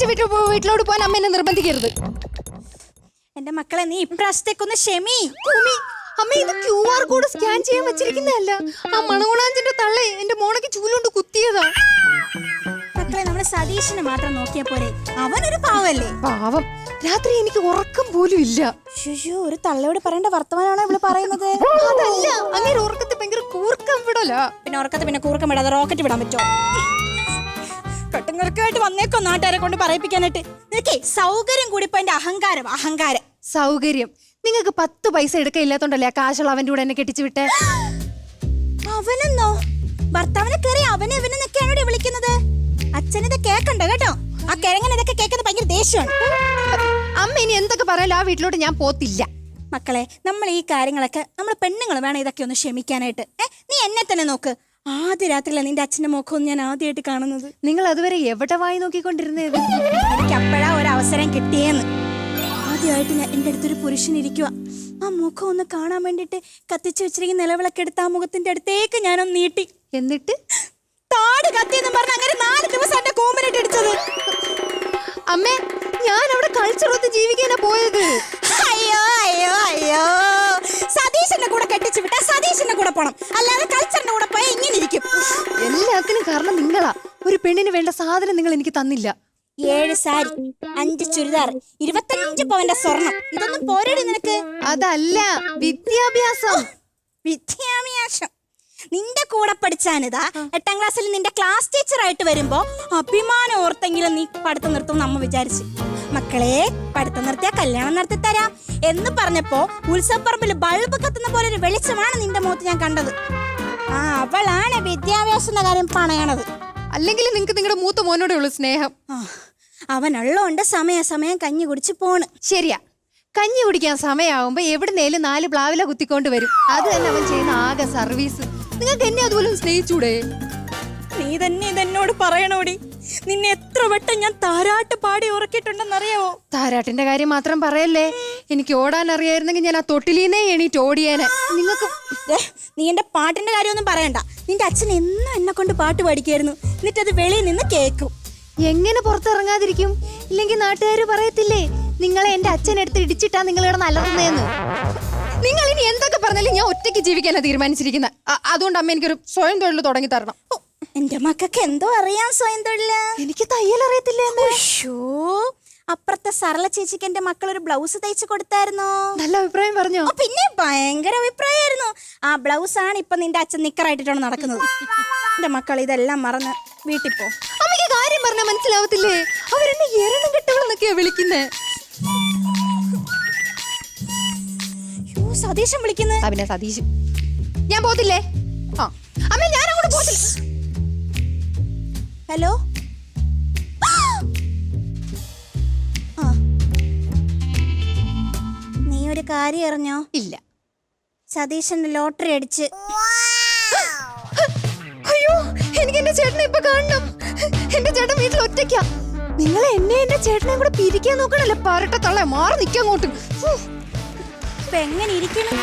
വീട്ടിലോട്ട് പോകാൻ അമ്മ എന്നെ നിർബന്ധിക്കരുത്. എന്റെ മക്കളെ നീ ഇപ്രാവശ്യത്തേക്കൊന്ന് ക്ഷമി. അമ്മ ഇത് QR കോഡ് സ്കാൻ ചെയ്യാൻ വെച്ചിരിക്കുന്നതല്ല. ആ മണകുളാഞ്ചിന്റെ തള്ളേ എന്റെ മോണക്ക് ചൂലുകൊണ്ട് കുത്തിയതാ. മക്കളെ നമ്മള് സതീഷിനെ മാത്രം നോക്കിയ പോലെ, അവനൊരു പാവല്ലേ. പാവം, രാത്രി എനിക്ക് ഉറക്കം പോലും ഇല്ല. ഒരു തള്ളയോട് പറയേണ്ട വർത്തമാനമാണോ ഇവള് പറയുന്നത്? അതല്ല, അങ്ങനെ ഉറക്കത്തിൽ ഭയങ്കര കൂർക്കം വിടല. പിന്നെ ഉറക്കത്തിൽ പിന്നെ കൂർക്കം വിടാതെ റോക്കറ്റ് വിടാൻ പറ്റുമോ? കട്ടുങ്ങൾക്കായിട്ട് വന്നേക്കോ നാട്ടുകാരെ കൊണ്ട് പറയിപ്പിക്കാനായിട്ട്. നിനക്കേ സൗകര്യം കൂടി ഇപ്പൊ എന്റെ അഹങ്കാരം. സൗകര്യം നിങ്ങൾക്ക് 10 പൈസ എടുക്കയില്ലാത്തോണ്ടല്ലേ ആ കാശുള്ള അവന്റെ കൂടെ എന്നെ കെട്ടിച്ചു വിട്ടെ. അവനെന്നോ? ഭർത്താവിനെ കയറി അവനെന്നൊക്കെയാണോ വിളിക്കുന്നത്? അച്ഛനിത് കേക്കണ്ട കേട്ടോ. ആ കിഴങ്ങനെ ഇതൊക്കെ കേൾക്കുന്നത് ഭയങ്കര ദേഷ്യമാണ്. അമ്മ ഇനി എന്തൊക്കെ പറയാലോ ആ വീട്ടിലോട്ട് ഞാൻ പോത്തില്ല. മക്കളെ, നമ്മൾ ഈ കാര്യങ്ങളൊക്കെ നമ്മൾ പെണ്ണുങ്ങൾ വേണം ഇതൊക്കെ ഒന്ന് ക്ഷമിക്കാനായിട്ട്. നീ എന്നെ തന്നെ നോക്ക്. ആദ്യ രാത്രിയില നിന്റെ അച്ഛന്റെ മുഖം ഞാൻ ആദ്യമായിട്ട് കാണുന്നത്. നിങ്ങൾ അതുവരെ എവിടെ വായി നോക്കിക്കൊണ്ടിരുന്നത്? എനിക്ക് അപ്പോഴാ ഒരു അവസരം കിട്ടിയെന്ന്. ആദ്യമായിട്ട് എന്റെ അടുത്തൊരു പുരുഷൻ ഇരിക്കുക. ആ മുഖം ഒന്ന് കാണാൻ വേണ്ടിട്ട് കത്തിച്ചു വെച്ചിരിക്കുന്ന നിലവിളക്ക് എടുത്ത് ആ മുഖത്തിന്റെ അടുത്തേക്ക് ഞാനൊന്ന് നീട്ടി. എന്നിട്ട് താട് കത്തിയെന്ന് പറഞ്ഞ അങ്ങനെ 4 ദിവസം എന്റെ കൂമ്പനിട്ട് ഇടിച്ചത്. അമ്മേ, ഞാൻ അവിടെ കൾച്ചറൊത്ത് ജീവിക്കാനാ പോയത്. അയ്യോ സതീശന്റെ കൂടെ കെട്ടിച്ചു വിട്ടാ സതീശന്റെ കൂടെ പോണം, അല്ലാതെ കൾച്ചറിന്റെ കൂടെ പോയാൽ ഇങ്ങനെ ഇരിക്കും. എല്ലാത്തിനും കാരണം നിങ്ങളാ. ഒരു പെണ്ണിന് വേണ്ട സാധനം നിങ്ങൾ എനിക്ക് തന്നില്ല. 7 സാരി, 5 ചുരിദാർ, 25 പവന്റെ സ്വർണം. ഇതൊന്നും പോരടി നിനക്ക്? അതല്ല, വിദ്യാഭ്യാസം. വിദ്യാഭ്യാസം നിന്റെ കൂടെ പഠിച്ചാനിതാ 8ാം ക്ലാസ്സിൽ നിന്റെ ക്ലാസ് ടീച്ചർ ആയിട്ട് വരുമ്പോ അഭിമാനം ഓർത്തെങ്കിലും നീ പഠിത്തം നിർത്തും നമ്മ വിചാരിച്ചു. മക്കളെ, പഠിത്തം നിർത്തിയാ കല്യാണം നടത്തി തരാം എന്ന് പറഞ്ഞപ്പോ ഉത്സവപ്പറമ്പിൽ ബൾബ് കത്തുന്ന പോലെ ഒരു വെളിച്ചമാണ് നിന്റെ മുഖത്ത് ഞാൻ കണ്ടത്. അവളാണ് വിദ്യാഭ്യാസത്തിന്റെ കാര്യം പണയണത്. അല്ലെങ്കിൽ നിങ്ങൾക്ക് നിങ്ങളുടെ മൂത്ത മോനോടെ ഉള്ളു സ്നേഹം. അവനുള്ളോണ്ട് സമയം കഞ്ഞി കുടിച്ച് പോണ്. ശരിയാ, കഞ്ഞി കുടിക്കാൻ സമയമാകുമ്പോ എവിടുന്നേലും 4 പ്ലാവില കുത്തിക്കൊണ്ട് വരും. അത് തന്നെ അവൻ ചെയ്യുന്ന ആകെ സർവീസ്. നിങ്ങൾക്ക് എന്നെ അതുപോലെ സ്നേഹിച്ചൂടെ? നീ തന്നെ ഇതെന്നോട് പറയണോടി. നിന്നെ എത്ര വട്ടം ഞാൻ താരാട്ട് പാടി ഉറക്കിയിട്ടുണ്ടെന്നറിയാവോ? താരാട്ടിന്റെ കാര്യം മാത്രം പറയല്ലേ. എനിക്ക് ഓടാൻ അറിയായിരുന്നെങ്കിൽ ഞാൻ ആ തൊട്ടിലീന്നേ എണീറ്റ് ഓടിയേനെ. നിങ്ങൾക്ക് നീ എന്റെ പാട്ടിന്റെ കാര്യമൊന്നും പറയണ്ട. നിന്റെ അച്ഛൻ എന്നും എന്നെ കൊണ്ട് പാട്ട് പാടിക്കായിരുന്നു. എന്നിട്ടത് വെളിയിൽ നിന്ന് കേൾക്കും. എങ്ങനെ പുറത്തിറങ്ങാതിരിക്കും? ഇല്ലെങ്കിൽ നാട്ടുകാർ പറയത്തില്ലേ നിങ്ങളെ എന്റെ അച്ഛൻ എടുത്ത് ഇടിച്ചിട്ടാ നിങ്ങളിവിടെ നല്ലതെന്ന്. നിങ്ങൾ ഇനി എന്തൊക്കെ പറഞ്ഞാലും ഞാൻ ഒറ്റയ്ക്ക് ജീവിക്കാനാണ് തീരുമാനിച്ചിരിക്കുന്നത്. അതുകൊണ്ട് അമ്മ എനിക്കൊരു സ്വയം തൊഴിൽ തുടങ്ങി തരണം. എന്റെ മക്കൾക്ക് എന്തോ അറിയാം സ്വയം തൊഴില്. എനിക്ക് തയ്യൽ അറിയത്തില്ല. അപ്പുറത്തെ സരള ചേച്ചിക്ക് എന്റെ മക്കൾ ഒരു ബ്ലൗസ് തയ്ച്ചു കൊടുത്തായിരുന്നോ? നല്ല അഭിപ്രായം പറഞ്ഞോ? പിന്നെ ഭയങ്കര അഭിപ്രായമായിരുന്നു. ആ ബ്ലൗസ് ആണ് ഇപ്പൊ നിന്റെ അച്ഛൻ നിക്കറായിട്ടാണ് നടക്കുന്നത്. എന്റെ മക്കൾ ഇതെല്ലാം മറന്ന് വീട്ടിൽ പോ. അമ്മയ്ക്ക് കാര്യം പറഞ്ഞാൽ മനസ്സിലാവത്തില്ലേ? അവരെന്നെ എരണം കെട്ടവളെന്നൊക്കെയാ വിളിക്കുന്നേ. സതീശൻ വിളിക്കുന്നത്. പിന്നെ സതീശൻ. ഞാൻ പോത്തില്ലേ? അമ്മ ഞാൻ അങ്ങോട്ട് പോത്തില്ല. ഹലോ, നീ ഒരു കാര്യം അറിഞ്ഞോ? ഇല്ല. സതീശന് ലോട്ടറി അടിച്ച്. അയ്യോ, എനിക്ക് എന്റെ ചേട്ടനെ ഇപ്പൊ കാണണം. എന്റെ ചേട്ടൻ വീട്ടിൽ ഒറ്റയ്ക്കാ. നിങ്ങൾ എന്റെ ചേട്ടനെ കൂടെ പിരിക്കാൻ നോക്കണല്ലേ? പറട്ട തള്ളേ, മാറി നിൽക്കാൻ അങ്ങോട്ടും. ഇപ്പൊ എങ്ങനെ ഇരിക്കണം?